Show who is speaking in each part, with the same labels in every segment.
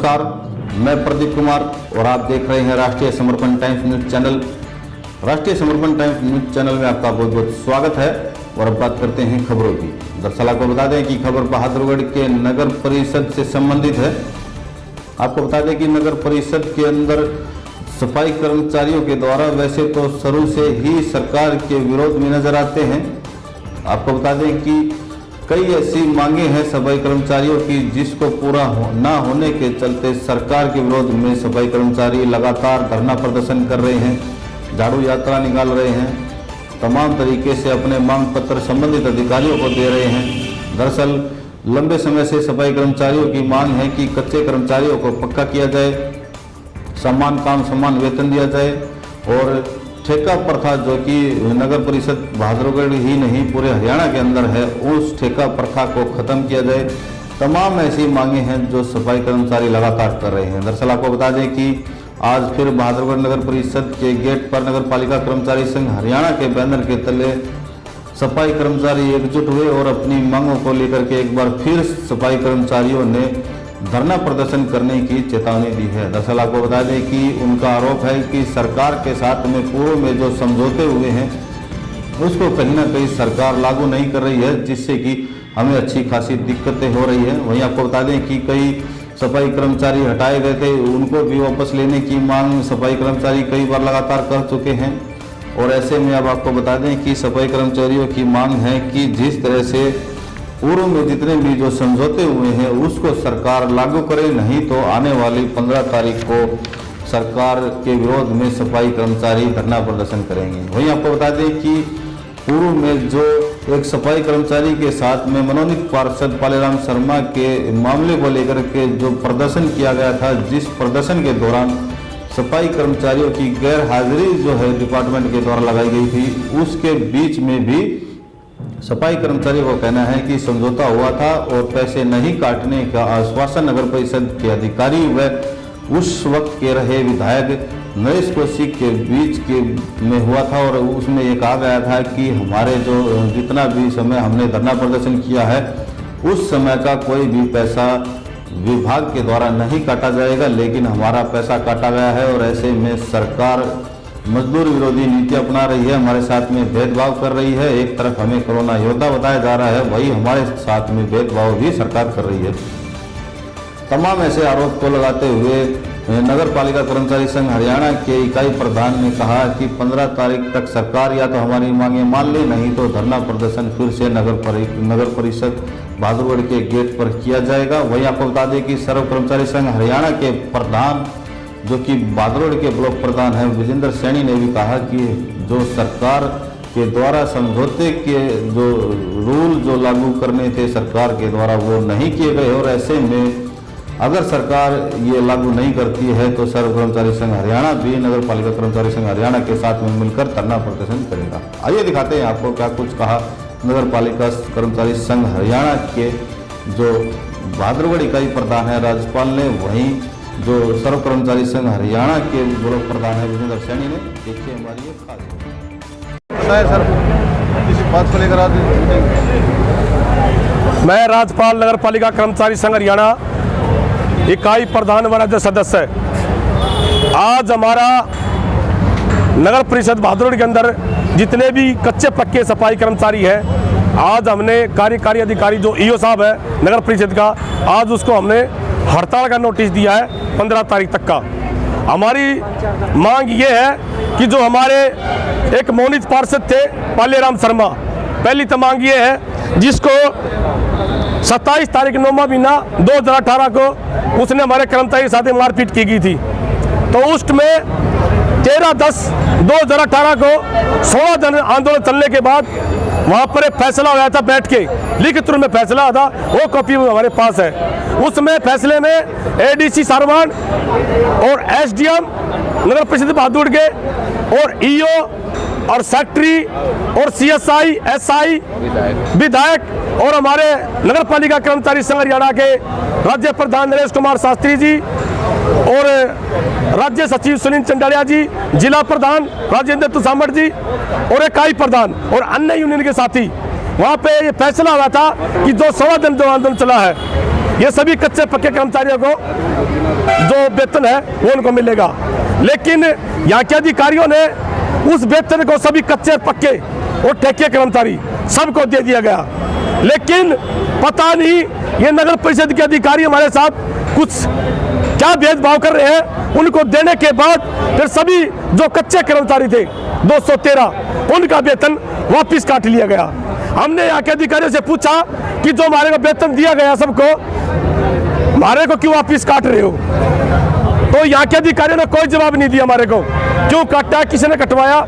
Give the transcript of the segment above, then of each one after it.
Speaker 1: नमस्कार, मैं प्रदीप कुमार और आप देख रहे हैं राष्ट्रीय समर्पण टाइम्स न्यूज चैनल। राष्ट्रीय समर्पण टाइम्स न्यूज चैनल में आपका बहुत बहुत स्वागत है। और अब बात करते हैं खबरों की। दरअसल आपको बता दें कि खबर बहादुरगढ़ के नगर परिषद से संबंधित है। आपको बता दें कि नगर परिषद के अंदर सफाई कर्मचारियों के द्वारा वैसे तो शुरू से ही सरकार के विरोध में नजर आते हैं। आपको बता दें कि कई ऐसी मांगे हैं सफाई कर्मचारियों की जिसको पूरा ना होने के चलते सरकार के विरोध में सफाई कर्मचारी लगातार धरना प्रदर्शन कर रहे हैं, झाड़ू यात्रा निकाल रहे हैं, तमाम तरीके से अपने मांग पत्र संबंधित अधिकारियों को दे रहे हैं। दरअसल लंबे समय से सफाई कर्मचारियों की मांग है कि कच्चे कर्मचारियों को पक्का किया जाए, समान काम समान वेतन दिया जाए और ठेका प्रथा जो कि नगर परिषद बहादुरगढ़ ही नहीं पूरे हरियाणा के अंदर है, उस ठेका प्रथा को खत्म किया जाए। तमाम ऐसी मांगे हैं जो सफाई कर्मचारी लगातार कर रहे हैं। दरअसल आपको बता दें कि आज फिर बहादुरगढ़ नगर परिषद के गेट पर नगर पालिका कर्मचारी संघ हरियाणा के बैनर के तले सफाई कर्मचारी एकजुट हुए और अपनी मांगों को लेकर के एक बार फिर सफाई कर्मचारियों ने धरना प्रदर्शन करने की चेतावनी दी है। दरअसल आपको बता दें कि उनका आरोप है कि सरकार के साथ में पूर्व में जो समझौते हुए हैं उसको कहीं ना कहीं सरकार लागू नहीं कर रही है, जिससे कि हमें अच्छी खासी दिक्कतें हो रही है। वहीं आपको बता दें कि कई सफाई कर्मचारी हटाए गए थे, उनको भी वापस लेने की मांग सफाई कर्मचारी कई बार लगातार कर चुके हैं। और ऐसे में अब आपको बता दें कि सफाई कर्मचारियों की मांग है कि जिस तरह से पूर्व में जितने भी जो समझौते हुए हैं उसको सरकार लागू करे, नहीं तो आने वाली 15 तारीख को सरकार के विरोध में सफाई कर्मचारी धरना प्रदर्शन करेंगे। वहीं आपको बता दें कि पूर्व में जो एक सफाई कर्मचारी के साथ में मनोनीत पार्षद पालेराम शर्मा के मामले को लेकर के जो प्रदर्शन किया गया था, जिस प्रदर्शन के दौरान सफाई कर्मचारियों की गैर हाजिरी जो है डिपार्टमेंट के द्वारा लगाई गई थी, उसके बीच में भी सफाई कर्मचारियों को कहना है कि समझौता हुआ था और पैसे नहीं काटने का आश्वासन नगर परिषद के अधिकारी व उस वक्त के रहे विधायक नरेश कौशिक के बीच के में हुआ था। और उसमें ये कहा गया था कि हमारे जो जितना भी समय हमने धरना प्रदर्शन किया है उस समय का कोई भी पैसा विभाग के द्वारा नहीं काटा जाएगा, लेकिन हमारा पैसा काटा गया है। और ऐसे में सरकार मजदूर विरोधी नीति अपना रही है, हमारे साथ में भेदभाव कर रही है। एक तरफ हमें कोरोना योद्धा बताया जा रहा है, वही हमारे साथ में भेदभाव भी सरकार कर रही है। तमाम ऐसे आरोप को लगाते हुए नगर पालिका कर्मचारी संघ हरियाणा के इकाई प्रधान ने कहा कि 15 तारीख तक सरकार या तो हमारी मांगे मान ले, नहीं तो धरना प्रदर्शन फिर से नगर परिषद बहादुरगढ़ के गेट पर किया जाएगा। वहीं आपको बता दें कि सर्व कर्मचारी संघ हरियाणा के प्रधान जो कि बहादुरगढ़ के ब्लॉक प्रधान हैं विजेंद्र सैनी ने भी कहा कि जो सरकार के द्वारा समझौते के जो रूल जो लागू करने थे सरकार के द्वारा वो नहीं किए गए, और ऐसे में अगर सरकार ये लागू नहीं करती है तो सर्व कर्मचारी संघ हरियाणा भी नगर पालिका कर्मचारी संघ हरियाणा के साथ में मिलकर धरना प्रदर्शन करेगा। आइए दिखाते हैं आपको क्या कुछ कहा नगर पालिका कर्मचारी संघ हरियाणा के जो बहादुरगढ़ इकाई प्रधान है राज्यपाल ने, वहीं जो सर्व कर्मचारी संघ हरियाणा के ब्लॉक प्रधान है विजेंद्र सैनी ने। देखिए हमारी ये खास
Speaker 2: सर इस बात को लेकर आज मैं राज्यपाल नगर पालिका कर्मचारी संघ हरियाणा इकाई प्रधान व राज्य सदस्य आज हमारा नगर परिषद बहादुरगढ़ के अंदर जितने भी कच्चे पक्के सफाई कर्मचारी हैं, आज हमने कार्यकारी अधिकारी जो ईओ साहब है नगर परिषद का, आज उसको हमने हड़ताल का नोटिस दिया है 15 तारीख तक का। हमारी मांग ये है कि जो हमारे एक मनोनीत पार्षद थे पालेराम शर्मा, पहली तो मांग ये है जिसको 27 तारीख 9वां महीना 2018 को उसने हमारे कर्मचारी के साथ मारपीट की गई थी, तो उसमें 13/10/2018 को 16 दिन आंदोलन चलने के बाद वहाँ पर एक फैसला हुआ था, बैठ के लिखित रूप में फैसला था, वो कॉपी हमारे पास है। उसमें फैसले में एडीसी सारवान और एसडीएम नगर परिषद बहादुरगढ़ के और ईओ और सेक्रेटरी और सीएसआई एसआई विधायक और हमारे नगर पालिका कर्मचारी संघ हरियाणा के राज्य प्रधान नरेश कुमार शास्त्री जी और राज्य सचिव सुनील चंडालिया जी, जिला प्रधान राजेंद्र तुसामठ जी और इकाई प्रधान और अन्य यूनियन के साथी, वहाँ पे ये फैसला हुआ था कि जो 16 दिन जो आंदोलन चला है, ये सभी कच्चे पक्के कर्मचारियों को जो वेतन है वो उनको मिलेगा। लेकिन यहाँ के अधिकारियों ने उस वेतन को सभी कच्चे और पक्के और ठेके कर्मचारी सबको दे दिया गया। लेकिन पता नहीं ये नगर परिषद के अधिकारी हमारे साथ कुछ क्या भेदभाव कर रहे हैं। उनको देने के बाद फिर सभी जो कच्चे कर्मचारी थे 213 उनका वेतन वापस काट लिया गया। हमने यहाँ के अधिकारियों से पूछा कि जो हमारे को वेतन दिया गया सबको, हमारे को क्यों वापस काट रहे हो? तो यहाँ के अधिकारियों ने कोई जवाब नहीं दिया हमारे को, क्यों काटा, किसने कटवाया।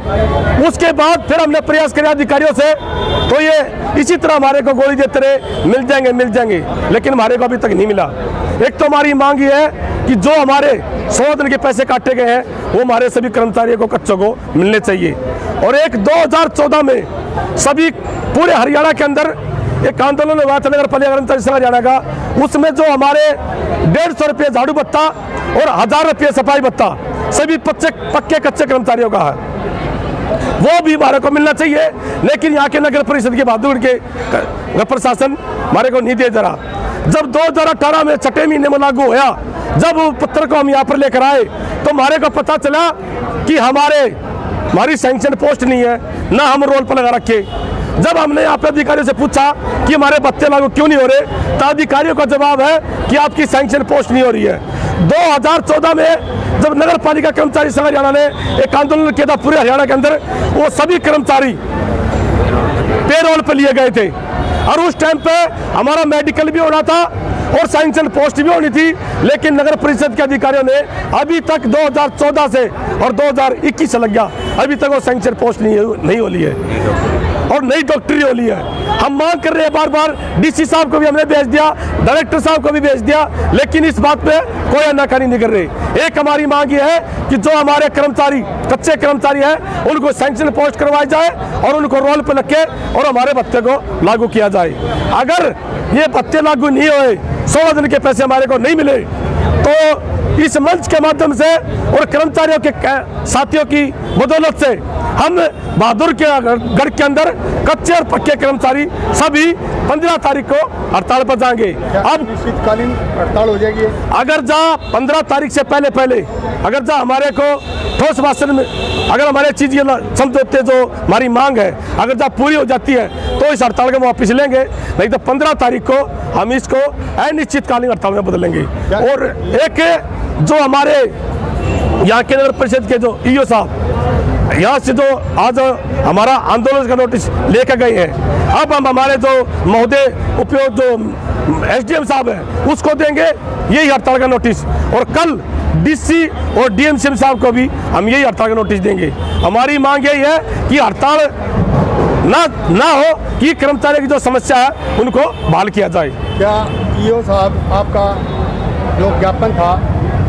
Speaker 2: उसके बाद फिर हमने प्रयास किया अधिकारियों से, तो ये इसी तरह हमारे को गोली देते रहे, मिल जाएंगे, लेकिन हमारे को अभी तक नहीं मिला। एक तो हमारी मांग ये है कि जो हमारे 100 दिन के पैसे काटे गए हैं वो हमारे सभी कर्मचारियों को, कच्चों को मिलने चाहिए। और एक 2014 में सभी पूरे हरियाणा के अंदर एक आंदोलन हुआ था नगर पालिका कर्मचारी संघ हरियाणा का, उसमें जो हमारे 150 रुपये झाड़ू भत्ता और 1000 रुपये सफाई भत्ता सभी पक्के कच्चे कर्मचारियों का है, वो भी हमारे को मिलना चाहिए। लेकिन यहाँ के नगर परिषद के बहादुर के प्रशासन हमारे को नहीं दे दे रहा। जब 2018 में 6 महीने में लागू होया, जब पत्र को हम यहाँ पर लेकर आए तो हमारे को पता चला कि हमारी सैंक्शन पोस्ट नहीं है, ना हम रोल पर लगा रखे। जब हमने यहाँ पे अधिकारियों से पूछा कि हमारे भत्ते लागू क्यों नहीं हो रहे, तो अधिकारियों का जवाब है कि आपकी सैंक्शन पोस्ट नहीं हो रही है। 2014 में जब नगर पालिका कर्मचारी संघ हरियाणा ने एक आंदोलन किया था पूरे हरियाणा के अंदर, वो सभी कर्मचारी पेरोल पर लिए गए थे और उस टाइम पे हमारा मेडिकल भी होना था और सैंक्शन पोस्ट भी होनी थी। लेकिन नगर परिषद के अधिकारियों ने अभी तक 2014 से और 2021 से लग गया, अभी तक वो सैंक्शन पोस्ट नहीं हो ली है और नई डॉक्टरी हो ली है। हम मांग कर रहे हैं बार बार, डीसी साहब को भी हमने भेज दिया, डायरेक्टर साहब को भी भेज दिया, लेकिन इस बात पे कोई आनाकानी नहीं कर रहे। एक हमारी मांग ये है कि जो हमारे कर्मचारी कच्चे कर्मचारी हैं उनको सैंक्शन पोस्ट करवाई जाए और उनको रोल पे रखे और हमारे भत्ते को लागू किया जाए। अगर ये भत्ते लागू नहीं हुए, 16 दिन के पैसे हमारे को नहीं मिले, तो इस मंच के माध्यम से और कर्मचारियों के साथियों की बदौलत से हम बहादुर के गढ़ के अंदर कच्चे और पक्के कर्मचारी सभी 15 तारीख को हड़ताल पर जाएंगे। अब
Speaker 3: शीतकालीन हड़ताल हो जाएगी
Speaker 2: अगर जा 15 तारीख से पहले अगर जा हमारे को ठोस भाषण में अगर हमारे चीज ये समझौते जो हमारी मांग है अगर जा पूरी हो जाती है तो इस हड़ताल को वापस लेंगे, नहीं तो 15 तारीख को हम इसको अनिश्चितकालीन हड़ताल में बदलेंगे। और एक जो हमारे यहाँ के नगर परिषद के जो ईओ साहब यहाँ से जो आज हमारा आंदोलन का नोटिस लेकर गए हैं, अब हम हमारे जो महोदय उपयोग जो एसडीएम साहब है उसको देंगे यही हड़ताल का नोटिस, और कल डीसी और डीएमसीएम साहब को भी हम यही हड़ताल का नोटिस देंगे। हमारी मांग यही है कि हड़ताल ना हो, कि कर्मचारियों की जो समस्या है उनको बहाल किया जाए।
Speaker 3: क्या ईओ साहब आपका जो ज्ञापन था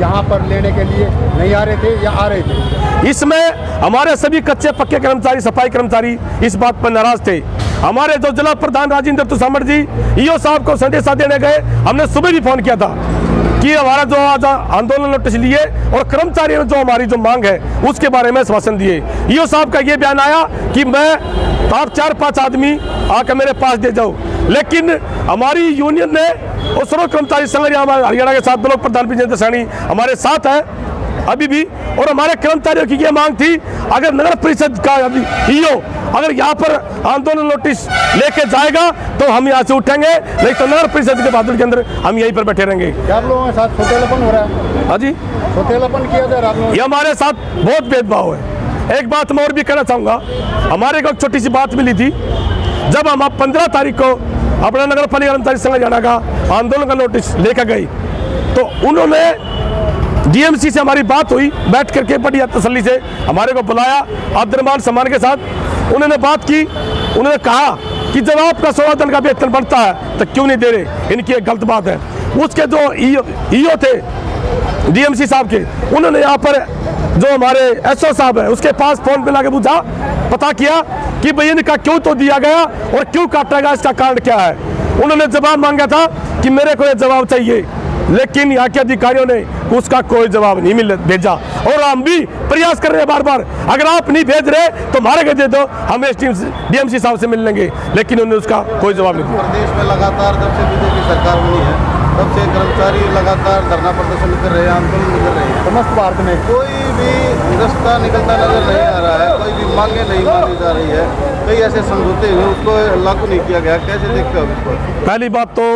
Speaker 3: यहाँ पर लेने के लिए नहीं आ रहे थे या आ रहे थे?
Speaker 2: इसमें हमारे सभी कच्चे पक्के कर्मचारी सफाई कर्मचारी इस बात पर नाराज थे। हमारे जो जिला प्रधान राजेंद्र तुसामड़ जी ईओ साहब को संदेशा देने गए, हमने सुबह भी फोन किया था कि हमारा जो आज आंदोलन नोटिस लिए और कर्मचारियों ने जो हमारी जो मांग है उसके बारे में आश्वासन दिए। ईओ साहब का ये बयान आया कि मैं आप 4-5 आदमी आकर मेरे पास दे जाओ, लेकिन हमारी यूनियन ने और सर्व कर्मचारी संघ हरियाणा के साथ ब्लॉक प्रधान विजेंद्र सैनी हमारे साथ है अभी भी, और हमारे कर्मचारियों की ये मांग थी अगर नगर परिषद का ईओ अगर यहाँ पर आंदोलन नोटिस लेके जाएगा तो हम यहाँ से उठेंगे, नहीं तो नगर परिषद के बहादुर के अंदर हम यहीं पर बैठे रहेंगे।
Speaker 3: क्या आप लोगों के साथ सोतेलापन हो रहा है?
Speaker 2: हाँ जी,
Speaker 3: सोतेलापन किया जा रहा है।
Speaker 2: ये हमारे साथ बहुत भेदभाव है। एक बात मैं और भी कहना चाहूँगा, हमारे को एक छोटी सी बात मिली थी जब हम 15 तारीख को अपना नगर पालिका कर्मचारी संघ हरियाणा का आंदोलन का नोटिस लेकर गई, तो उन्होंने डीएमसी से हमारी बात हुई, बैठ करके बड़ी तसल्ली से हमारे को बुलाया, आदर सम्मान के साथ उन्होंने बात की। उन्होंने कहा कि जब आपका 16 दिन का वेतन बढ़ता है तो क्यों नहीं दे रहे, इनकी एक गलत बात है। उसके जो ईओ थे डीएमसी साहब के, उन्होंने यहाँ पर जो हमारे एसओ साहब है उसके पास फोन पे लाके पूछा, पता किया कि भाई इनका क्यों तो दिया गया और क्यों काटा गया, इसका कारण क्या है। उन्होंने जवाब मांगा था कि मेरे को ये जवाब चाहिए, लेकिन यहाँ के अधिकारियों ने उसका कोई जवाब नहीं भेजा। और हम भी प्रयास कर रहे हैं बार बार, अगर आप नहीं भेज रहे तो हमारे को दे दो, हम डीएमसी साहब से मिल लेंगे, लेकिन उन्होंने उसका कोई जवाब नहीं दिया।
Speaker 4: प्रदेश में लगातार जब से बीजेपी सरकार बनी है तब से कर्मचारी लगातार धरना प्रदर्शन कर रहे हैं, आंदोलन कर रहे हैं।
Speaker 3: समस्त भारत में
Speaker 4: कोई भी रास्ता निकलता नजर नहीं आ रहा है, कोई भी मांगे नहीं मानी जा रही है, कई ऐसे समझौते हुए उसको लागू नहीं किया गया। कैसे देखते हो इसको?
Speaker 2: पहली बात तो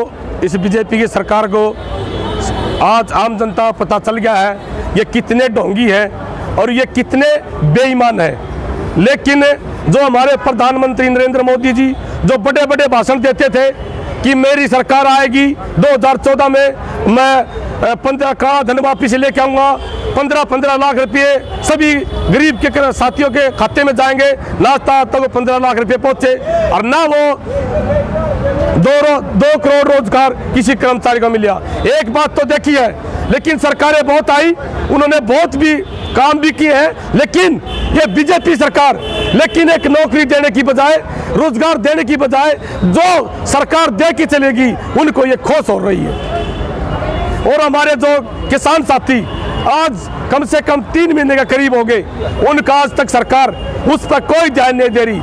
Speaker 2: इस बीजेपी की सरकार को आज आम जनता को पता चल गया है ये कितने ढोंगी है और ये कितने बेईमान है। लेकिन जो हमारे प्रधानमंत्री नरेंद्र मोदी जी जो बड़े बड़े भाषण देते थे कि मेरी सरकार आएगी 2014 में मैं 15 का धन वापिस लेके आऊँगा, 15 लाख रुपये सभी गरीब के साथियों के खाते में जाएंगे, नाश्ता तक 15 लाख रुपये पहुँचे और ना वो 2 करोड़ रोजगार किसी कर्मचारी को मिला। एक बात तो देखी है, लेकिन सरकारें बहुत आई, उन्होंने बहुत भी काम भी किए हैं, लेकिन ये बीजेपी सरकार लेकिन एक नौकरी देने की बजाय, रोजगार देने की बजाय जो सरकार दे के चलेगी उनको ये खोस हो रही है। और हमारे जो किसान साथी आज कम से कम 3 महीने के करीब हो गए, उनका आज तक सरकार उस पर कोई ध्यान नहीं दे रही।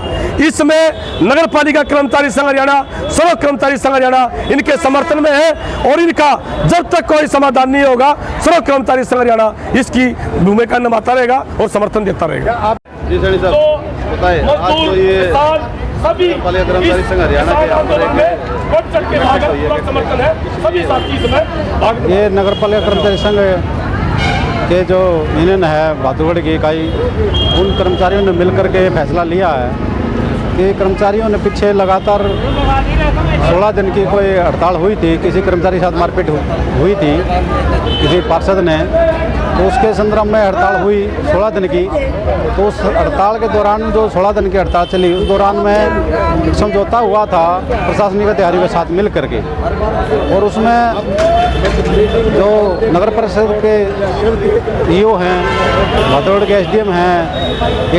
Speaker 2: इसमें नगर पालिका कर्मचारी संघ हरियाणा, सड़क कर्मचारी संघ हरियाणा इनके समर्थन में है और इनका जब तक कोई समाधान नहीं होगा सड़क कर्मचारी संघ हरियाणा इसकी भूमिका निभाता रहेगा और समर्थन देता रहेगा।
Speaker 4: जी सैनी साहब बताइए, आज तो ये
Speaker 2: सभी
Speaker 4: पालिका कर्मचारी संघ हरियाणा के यहाँ पर
Speaker 5: ये नगर पालिका कर्मचारी संघ के जो यूनियन है भादुगढ़ की इकाई, उन कर्मचारियों ने मिलकर के फैसला लिया है कि कर्मचारियों ने पीछे लगातार 16 दिन की कोई हड़ताल हुई थी, किसी कर्मचारी के साथ मारपीट हुई थी किसी पार्षद ने, तो उसके संदर्भ में हड़ताल हुई 16 दिन की। तो उस हड़ताल के दौरान जो 16 दिन की हड़ताल चली उस दौरान में समझौता हुआ था प्रशासनिक अधिकारियों के साथ मिल करके, और उसमें जो नगर परिषद के ईओ हैं, भादोड़ के एसडीएम हैं,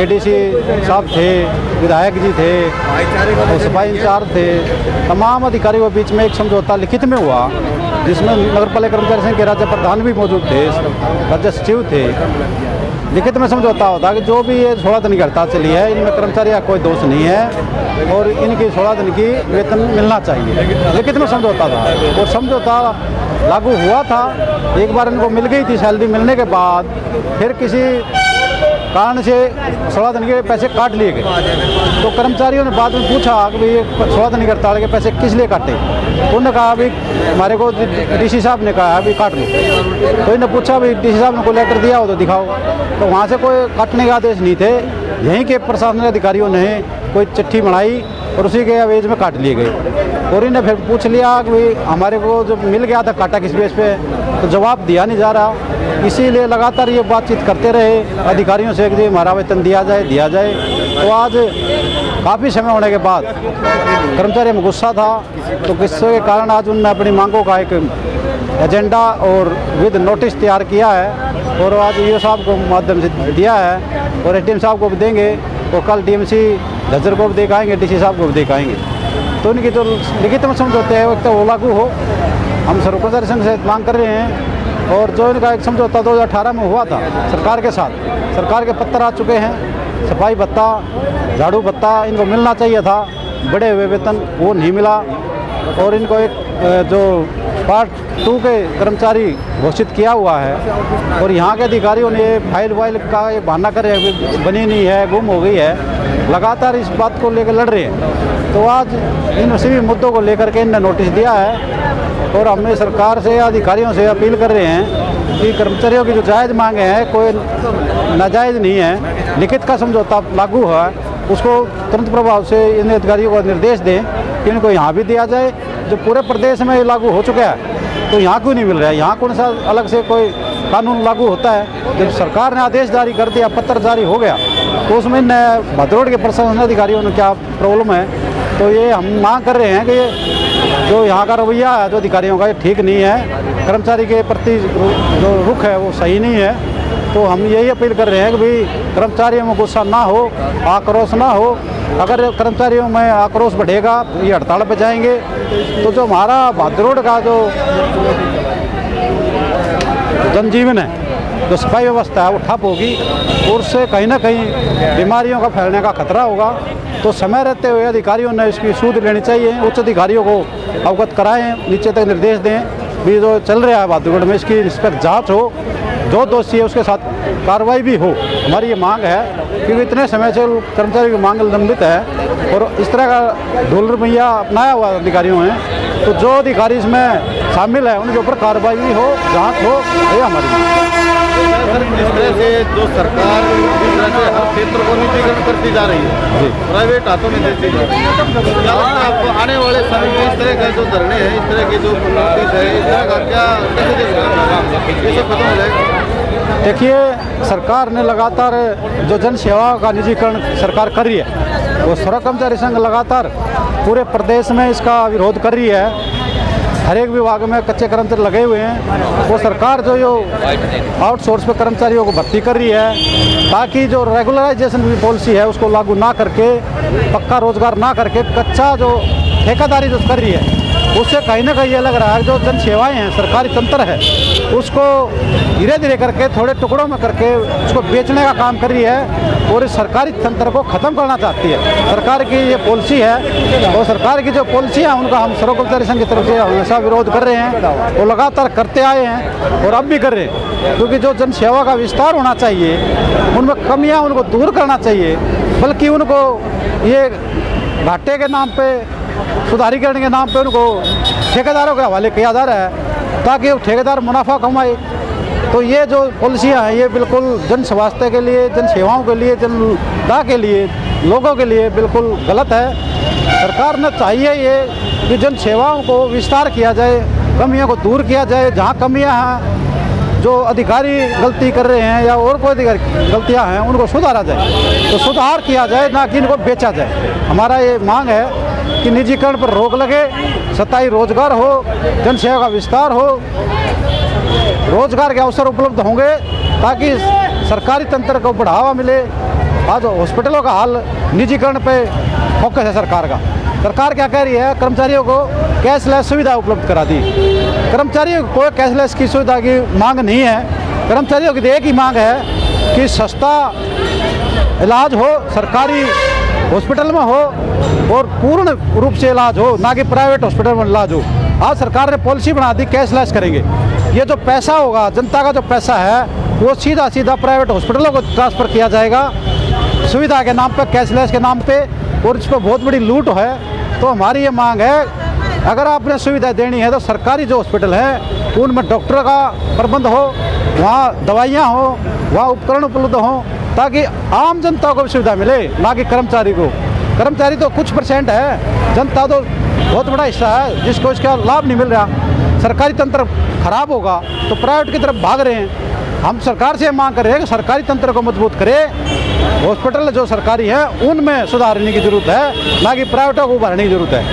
Speaker 5: एडीसी साहब थे, विधायक जी थे और सफाई इंचार्ज थे, तमाम अधिकारियों के बीच में एक समझौता लिखित में हुआ जिसमें नगर पालिका कर्मचारी संघ के राज्य प्रधान भी मौजूद थे, राज्य सचिव थे। लिखित में समझौता होता कि जो भी ये 16 दिन की हड़ताल चली है इनमें कर्मचारी का कोई दोष नहीं है और इनकी 16 दिन की वेतन मिलना चाहिए, लिखित में समझौता था। और समझौता लागू हुआ था, एक बार इनको मिल गई थी सैलरी, मिलने के बाद फिर किसी कारण से 16 दिन के पैसे काट लिए गए। तो कर्मचारियों ने बाद में पूछा कि भाई 16 दिन की हड़ताल के पैसे किस लिए काटे, तो उन्होंने कहा अभी हमारे को डीसी साहब ने कहा अभी काट लो। तो इन्होंने पूछा भाई डीसी साहब ने कोई लेटर दिया हो तो दिखाओ, तो वहाँ से कोई काटने के आदेश नहीं थे, यहीं के प्रशासनिक अधिकारियों ने कोई चिट्ठी बनाई और उसी के अवेज में काट लिए गए। और इन्हें फिर पूछ लिया कि भाई हमारे को जो मिल गया था काटा किस बेस पे, तो जवाब दिया नहीं जा रहा। इसीलिए लगातार ये बातचीत करते रहे अधिकारियों से कि हमारा वेतन दिया जाए। तो आज काफ़ी समय होने के बाद कर्मचारियों में गुस्सा था, तो गुस्से के कारण आज उन्होंने अपनी मांगों का एक एजेंडा और विद नोटिस तैयार किया है और आज ईओ साहब को माध्यम से दिया है और एसडीएम साहब को भी देंगे और कल डीएमसी झज्जर को भी दिखाएंगे, डीसी साहब को भी दिखाएंगे। तो इनकी जो लिखित में समझौते हैं वो वो लागू हो, हम सर्व कर्मचारी संघ से मांग कर रहे हैं। और जो इनका एक समझौता 2018 में हुआ था सरकार के साथ, सरकार के पत्र आ चुके हैं, सफाई भत्ता, झाड़ू भत्ता इनको मिलना चाहिए था, बड़े हुए वेतन वो नहीं मिला। और इनको एक जो पार्ट 2 के कर्मचारी घोषित किया हुआ है और यहाँ के अधिकारियों ने फाइल वाइल का ये बहाना कर बनी नहीं है, गुम हो गई है, लगातार इस बात को लेकर लड़ रहे हैं। तो आज इन सभी मुद्दों को लेकर के इन्होंने नोटिस दिया है और हमें सरकार से अधिकारियों से अपील कर रहे हैं कि कर्मचारियों की जो जायज़ मांगे हैं कोई नाजायज़ नहीं है, लिखित का समझौता लागू है उसको तुरंत प्रभाव से इन अधिकारियों को निर्देश दें कि इनको यहाँ भी दिया जाए। जो पूरे प्रदेश में लागू हो चुका है तो यहाँ क्यों नहीं मिल रहा है, यहाँ कौन सा अलग से कोई कानून लागू होता है। जब सरकार ने आदेश जारी कर दिया, पत्र जारी हो गया, तो उसमें भादोड़ के प्रशासनिक अधिकारियों ने क्या प्रॉब्लम है। तो ये हम मांग कर रहे हैं कि जो यहाँ का रवैया है जो अधिकारियों का ये ठीक नहीं है, कर्मचारी के प्रति जो रुख है वो सही नहीं है। तो हम यही अपील कर रहे हैं कि भाई कर्मचारियों में गुस्सा ना हो, आक्रोश ना हो। अगर कर्मचारियों में आक्रोश बढ़ेगा ये हड़ताल पर जाएंगे तो जो हमारा भादोड़ का जो जनजीवन है, जो सफाई व्यवस्था है वो ठप होगी और उससे कहीं ना कहीं बीमारियों का फैलने का खतरा होगा। तो समय रहते हुए अधिकारियों ने इसकी सूद लेनी चाहिए, उच्च अधिकारियों को अवगत कराएं, नीचे तक निर्देश दें भी जो चल रहा है बहादुरगढ़ में, इसकी निष्पक्ष जांच हो, जो दोषी है उसके साथ कार्रवाई भी हो। हमारी ये मांग है, क्योंकि इतने समय से कर्मचारियों की मांग लंबित है और इस तरह का ढोल रवैया अपनाया हुआ अधिकारियों ने, तो जो अधिकारी इसमें शामिल है उनके ऊपर कार्रवाई भी हो, जांच हो, ये हमारी मांग है।
Speaker 4: सर, जिस तरह से जो सरकार जिस तरह से हर क्षेत्र को निजीकरण करती जा रही है, प्राइवेट हाथों में देती जा रही है, क्या लगता है आपको आने वाले समय में इस तरह के जो धरने हैं, इस तरह की जो नोटिस है, इस तरह का क्या कैसे देख रहे हैं, ये सब खत्म हो जाएगा?
Speaker 5: देखिए, सरकार ने लगातार जो जन सेवा का निजीकरण सरकार कर रही है, वो श्रम कर्मचारी संघ लगातार पूरे प्रदेश में इसका विरोध कर रही है। हर एक विभाग में कच्चे कर्मचारी लगे हुए हैं। वो सरकार जो आउटसोर्स पे कर्मचारियों को भर्ती कर रही है, ताकि जो रेगुलराइजेशन की पॉलिसी है उसको लागू ना करके, पक्का रोजगार ना करके, कच्चा जो ठेकेदारी जो कर रही है, उससे कहीं ना कहीं ये लग रहा है जो जन सेवाएँ हैं, सरकारी तंत्र है, उसको धीरे धीरे करके थोड़े टुकड़ों में करके उसको बेचने का काम कर रही है और इस सरकारी तंत्र को ख़त्म करना चाहती है। सरकार की ये पॉलिसी है और सरकार की जो पॉलिसी है उनका हम श्रम कर्मचारी संघ की तरफ से हमेशा विरोध कर रहे हैं, वो लगातार करते आए हैं और अब भी कर रहे हैं। क्योंकि जो जन सेवा का विस्तार होना चाहिए, उनमें कमियाँ उनको दूर करना चाहिए, बल्कि उनको ये घाटे के नाम पे, सुधारीकरण के नाम पे उनको ठेकेदारों के हवाले किया जा रहा है, ताकि वो ठेकेदार मुनाफा कमाए। तो ये जो पॉलिसियाँ हैं, ये बिल्कुल जन स्वास्थ्य के लिए, जन सेवाओं के लिए, जनता के लिए, लोगों के लिए बिल्कुल गलत है। सरकार ने चाहिए ये कि जन सेवाओं को विस्तार किया जाए, कमियों को दूर किया जाए। जहाँ कमियाँ हैं, जो अधिकारी गलती कर रहे हैं या और कोई अधिकारी गलतियाँ हैं, उनको सुधारा जाए, तो सुधार किया जाए, ना कि इनको बेचा जाए। हमारा ये मांग है कि निजीकरण पर रोक लगे, स्थायी रोजगार हो, जन सेवा का विस्तार हो, रोजगार के अवसर उपलब्ध होंगे, ताकि सरकारी तंत्र को बढ़ावा मिले। आज हॉस्पिटलों का हाल निजीकरण पे फोकस है सरकार का। सरकार क्या कह रही है, कर्मचारियों को कैशलेस सुविधा उपलब्ध करा दी। कर्मचारियों को कोई कैशलेस की सुविधा की मांग नहीं है। कर्मचारियों की एक ही मांग है कि सस्ता इलाज हो, सरकारी हॉस्पिटल में हो और पूर्ण रूप से इलाज हो, ना कि प्राइवेट हॉस्पिटल में इलाज हो। आज सरकार ने पॉलिसी बना दी, कैशलेस करेंगे। ये जो पैसा होगा, जनता का जो पैसा है, वो सीधा सीधा प्राइवेट हॉस्पिटलों को ट्रांसफ़र किया जाएगा, सुविधा के नाम पर, कैशलेस के नाम पे, और इस पर बहुत बड़ी लूट है। तो हमारी ये मांग है, अगर आपने सुविधा देनी है तो सरकारी जो हॉस्पिटल है उनमें डॉक्टर का प्रबंध हो, वहाँ दवाइयाँ हो, वहाँ उपकरण उपलब्ध हों, ताकि आम जनता को भी सुविधा मिले, ना कि कर्मचारी को। कर्मचारी तो कुछ % है, जनता तो बहुत बड़ा हिस्सा है जिसको इसका लाभ नहीं मिल रहा। सरकारी तंत्र खराब होगा तो प्राइवेट की तरफ भाग रहे हैं। हम सरकार से मांग कर रहे हैं कि सरकारी तंत्र को मजबूत करें, हॉस्पिटल जो सरकारी है उनमें सुधारने की जरूरत है, ना कि प्राइवेटों को उभारने की जरूरत है।